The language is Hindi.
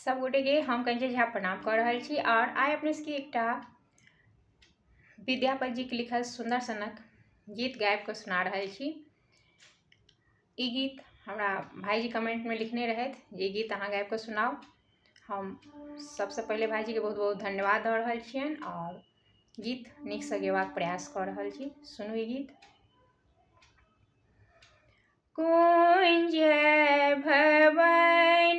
सब गोटे के हम कंचन झा प्रणाम कर रहा छी और आइ अपने सबके एकटा विद्यापति जी के लिखल सुंदर सनक गीत गाबि के सुना रहा छी। ई गीत हमरा भाईजी कमेंट में लिखने रहथि जे गीत अहाँ गाबि के सुनाओ। हम सबसे पहले भाईजी के बहुत बहुत धन्यवाद दऽ रहल छियनि और गीत नीक से गेबाक प्रयास कर रहल छी। सुनू ई गीत। कुंज भवन